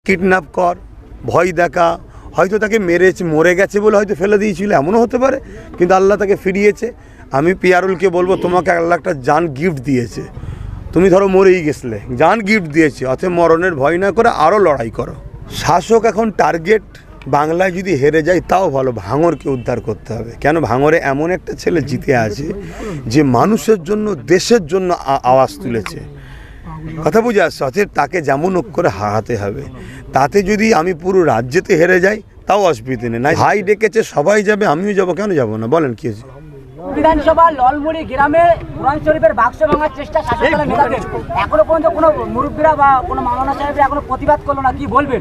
Kidnap কর, ভয় দেখা, হয়তো তাকে মরে গেছে বলে হয়তো ফেলে দিয়েছিল, এমনও হতে পারে, কিন্তু আল্লাহ তাকে ফিরিয়েছে। আমি পিয়ারুলকে বলবো, তোমাকে আল্লাহ একটা জান গিফট দিয়েছে, তুমি ধরো মরেই গেছিলে, জান গিফট দিয়েছে, অতএব মরণের ভয় না করে আরও লড়াই করো। শাসক এখন টার্গেট বাংলায় যদি হেরে যায় তাও ভালো, ভাঙড়কে উদ্ধার করতে হবে। কেন ভাঙড়ে এমন একটা ছেলে জিতে আছে যে মানুষের জন্য, দেশের জন্য আওয়াজ তুলেছে। কথা বুঝে আসছে, অতএব তাকে যেমন হোক করে হারাতে হবে। তাতে যদি আমি পুরো রাজ্যেতে হেরে যাই তাও অসুবিধে নেই। ভাই ডেকেছে, সবাই যাবে, আমিও যাবো, কেন যাবো না, বলেন কি হয়েছে? বিধানসভা ললমুড়ি গ্রামে কোরআন শরীফের বাক্স ভাঙার চেষ্টা শাসক দলের নেতাদের, এখনো পর্যন্ত কোনো মুরব্বীরা বা কোনো মাওলানা সাহেবরা এখনো প্রতিবাদ করলো না, কি বলবেন?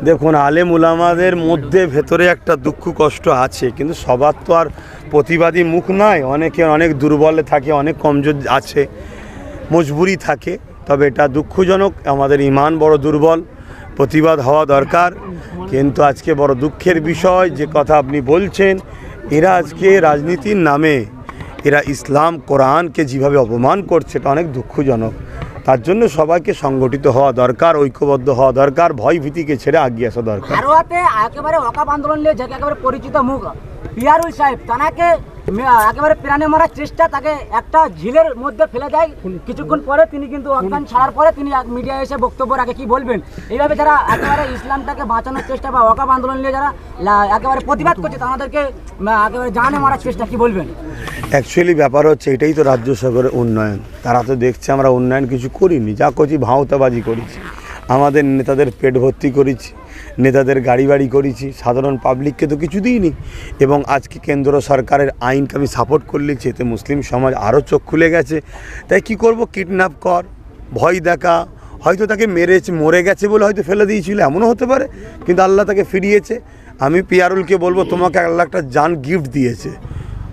দেখুন, আলেম উলামাদের মধ্যে ভেতরে একটা দুঃখ কষ্ট আছে, কিন্তু সবার তো আর প্রতিবাদী মুখ নয়। অনেকে অনেক দুর্বলে থাকে, অনেক কমজোর আছে, মজবুরি থাকে। তবে এটা দুঃখজনক, আমাদের ইমান বড় দুর্বল, প্রতিবাদ হওয়া দরকার। কিন্তু আজকে বড় দুঃখের বিষয় যে কথা আপনি বলছেন, এরা আজকে রাজনীতির নামে এরা ইসলাম কোরআনকে যেভাবে অপমান করছে, এটা অনেক দুঃখজনক। তার জন্য সবাইকে সংগঠিত হওয়া দরকার, ঐক্যবদ্ধ হওয়া দরকার, ভয় ভীতিকে ছেড়ে এগিয়ে আসা দরকার। হারোয়াতে একেবারে ওয়াকফ আন্দোলন নিয়ে যে একেবারে পরিচিত মুখ পিয়ারুল সাহেব, তাকে একেবারে প্রাণে মারার চেষ্টা, তাকে একটা ঝিলের মধ্যে ফেলে দেয়। কিছুক্ষণ পরে তিনি কিন্তু অজ্ঞান ছাড়ার পরে তিনি মিডিয়ায় এসে বক্তব্য রাখে, কি বলবেন? এইভাবে যারা একেবারে ইসলামটাকে বাঁচানোর চেষ্টা বা ওয়াকফ আন্দোলন নিয়ে যারা একেবারে প্রতিবাদ করছে, তাদেরকে একেবারে জানে মারার চেষ্টা, কি বলবেন? অ্যাকচুয়ালি ব্যাপার হচ্ছে, এটাই তো রাজ্য সরকারের উন্নয়ন। তারা তো দেখছে আমরা উন্নয়ন কিছু করিনি, যা করছি ভাঁওতাবাজি করেছি, আমাদের নেতাদের পেট ভর্তি করেছি, নেতাদের গাড়ি বাড়ি করেছি, সাধারণ পাবলিককে তো কিছু দিইনি। এবং আজকে কেন্দ্র সরকারের আইনকে আমি সাপোর্ট করলেছি, এতে মুসলিম সমাজ আরও চোখ খুলে গেছে। তাই কি করব, কিডন্যাপ কর, ভয় দেখা, হয়তো তাকে মরে গেছে বলে হয়তো ফেলে দিয়েছিল, এমনও হতে পারে, কিন্তু আল্লাহ তাকে ফিরিয়েছে। আমি পিয়ারুলকে বলবো, তোমাকে আল্লাহ একটা জান গিফট দিয়েছে,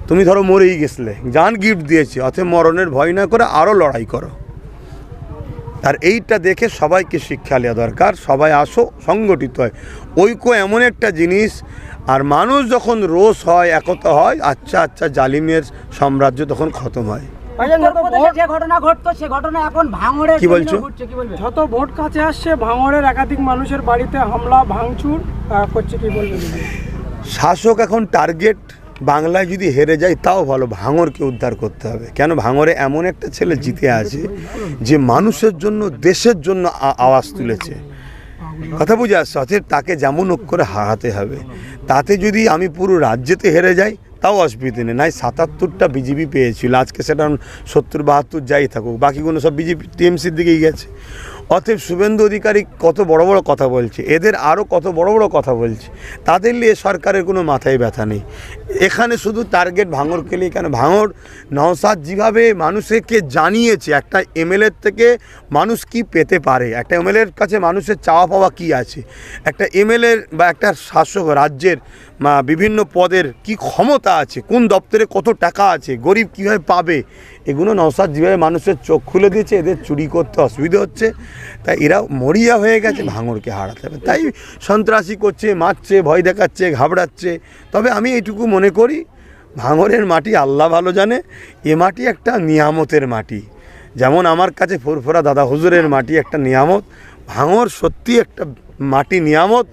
তুমি ধরো মরেই গেছিলে, জান গিফট দিয়েছে, অতএব মরণের ভয় না করে আরও লড়াই করো। আর এইটা দেখে সবাইকে শিক্ষা নেওয়া দরকার। সবাই আসো, সংগঠিত হয়। ঐক্য এমন একটা জিনিস, আর মানুষ যখন রোষ হয়, একতা হয়, আচ্ছা আচ্ছা জালিমের সাম্রাজ্য তখন খতম হয়। যে ঘটনা ঘটতো সে ঘটনা এখন ভাঙড়ে কি বলছো? যত ভোট কাছে আসছে ভাঙড়ের একাধিক মানুষের বাড়িতে হামলা ভাঙচুর করছে, কি বলবেন? শাসক এখন টার্গেট বাংলায় যদি হেরে যায় তাও ভালো, ভাঙড়কে উদ্ধার করতে হবে। কেন ভাঙড়ে এমন একটা ছেলে জিতে আছে যে মানুষের জন্য, দেশের জন্য আওয়াজ তুলেছে। কথা বুঝে আসছে, অতএব তাকে যেমন হোক করে হারাতে হবে। তাতে যদি আমি পুরো রাজ্যেতে হেরে যাই তাও অসুবিধে নেই। নাই ৭৭টা বিজেপি পেয়েছিল, আজকে সেটা ৭০-৭২ যাই থাকুক, বাকিগুলো সব বিজেপি টিএমসির দিকেই গেছে। অতএব শুভেন্দু অধিকারী কত বড় বড় কথা বলছে, এদের আরও কত বড় বড় কথা বলছে, তাদের নিয়ে সরকারের কোনো মাথায় ব্যথা নেই। এখানে শুধু টার্গেট ভাঙড়কে নিয়ে। কেন ভাঙড় নওশাদ যেভাবে মানুষকে জানিয়েছে, একটা এমএলএর থেকে মানুষ কি পেতে পারে, একটা এমএলএর কাছে মানুষের চাওয়া পাওয়া কী আছে, একটা এমএলএর বা একটা শাসক রাজ্যের বিভিন্ন পদের কি ক্ষমতা আছে, কোন দপ্তরে কত টাকা আছে, গরিব কীভাবে পাবে, এগুলো নওশাদ যেভাবে মানুষের চোখ খুলে দিয়েছে, এদের চুরি করতে অসুবিধা হচ্ছে। তাই এরা মরিয়া হয়ে গেছে, ভাঙড়কে হারাতে হবে। তাই সন্ত্রাসী করছে, মারছে, ভয় দেখাচ্ছে, ঘাবড়াচ্ছে। তবে আমি এইটুকু মনে করি, ভাঙড়ের মাটি আল্লাহ ভালো জানে, এ মাটি একটা নিয়ামতের মাটি। যেমন আমার কাছে ফুরফুরা দাদা হুজুরের মাটি একটা নিয়ামত, ভাঙড় সত্যি একটা মাটি নিয়ামত।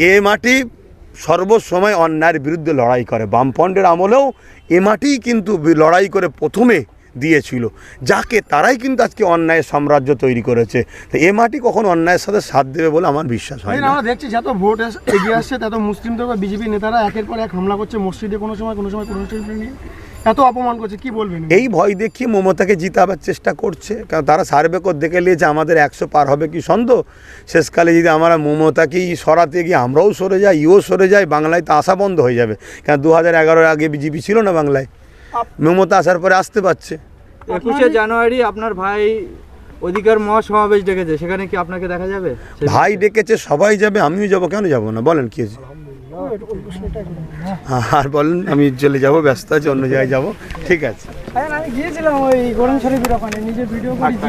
এ মাটি সর্বসময় অন্যায়ের বিরুদ্ধে লড়াই করে। বামফ্রন্টের আমলেও এ মাটিই কিন্তু লড়াই করে প্রথমে দিয়েছিল, যাকে তারাই কিন্তু আজকে অন্যায়ের সাম্রাজ্য তৈরি করেছে। তো এ মাটি কখন অন্যায়ের সাথে সাথ দেবে বলে আমার বিশ্বাস হয় না। আমরা দেখছি যত ভোট এগিয়ে আসছে তত মুসলিম থেকে বিজেপি নেতারা একের পর এক হামলা করছে মসজিদে, কোনো সময় কোরআন শরীফ নিয়ে এত অপমান করছে, কি বলবেন? এই ভয় দেখিয়ে মমতাকে জিতাবার চেষ্টা করছে। কারণ তারা সার্ভে করে দেখে নিয়েছে আমাদের 100 পার হবে কি সন্দেহ। শেষকালে যদি আমরা মমতাকেই সরাতে গিয়ে আমরাও সরে যাই, ইও সরে যাই, বাংলায় তো আসা বন্ধ হয়ে যাবে। কারণ 2011-এর আগে বিজেপি ছিল না বাংলায়, মমতা আসার পরে আসতে পারছে। 21শে জানুয়ারি আপনার ভাই অধিকার মহাসমাবেশ ডেকেছে, সেখানে কি আপনাকে দেখা যাবে? ভাই ডেকেছে, সবাই যাবে, আমিও যাবো, কেন যাবো না, বলেন কি হয়েছে? আর বলেন, আমি চলে যাব, ব্যস্ত আছি, অন্য জায়গায় যাব, ঠিক আছে। আমি গিয়েছিলাম ওই কোরআন শরীফের ওখানে, নিজে ভিডিও করেছি।